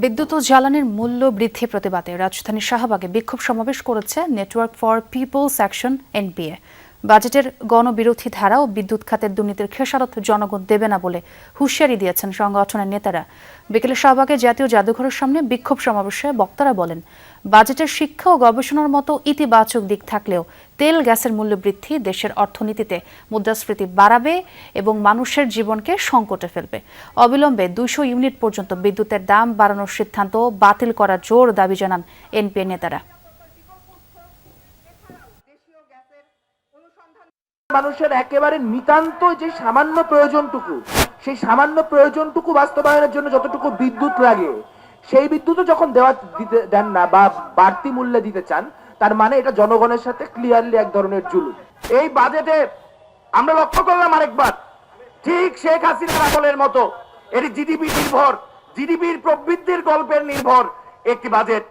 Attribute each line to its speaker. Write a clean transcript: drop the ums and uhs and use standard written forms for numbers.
Speaker 1: বিদ্যুৎ ও জ্বালানির মূল্য বৃদ্ধি প্রতিবাদে রাজধানীর শাহবাগে বিক্ষোভ সমাবেশ করেছে network for people's action NPA. বাজেটের গণবিরোধী ধারা ও বিদ্যুৎ খাতের দুর্নীতির খেসারত জনগণ দেবে না বলে হুঁশিয়ারি দিয়েছেন সংগঠনের নেতারা। বিকেলে শাহবাগে জাতীয় জাদুঘরের সামনে বিক্ষোভ সমাবেশে বক্তারা বলেন, বাজেটের শিক্ষা ও গবেষণার মতো ইতিবাচক দিক থাকলেও তেল গ্যাসের মূল্য বৃদ্ধি দেশের অর্থনীতিতে মুদ্রাস্ফীতি বাড়াবে এবং মানুষের জীবনকে সংকটে ফেলবে। অবিলম্বে 200 ইউনিট পর্যন্ত বিদ্যুতের দাম বাড়ানোর সিদ্ধান্ত বাতিল করার জোর দাবি জানান এনপিএ নেতারা।
Speaker 2: মানুষের একেবারে নিতান্ত যে সামান্য প্রয়োজনটুকু, সেই সামান্য প্রয়োজনটুকু বাস্তবায়নের জন্য যতটুকু বিদ্যুৎ লাগে, সেই বিদ্যুৎও যখন দেন না বা বাড়তি মূল্যে দিতে চান, তার মানে এটা জনগণের সাথে ক্লিয়ারলি এক ধরনের জুলুম। এই বাজেটে আমরা লক্ষ্য করলাম আরেকবার ঠিক শেখ হাসিনার আমলের মতো এটি জিডিপির প্রবৃদ্ধির গল্পের নির্ভর একটি বাজেট।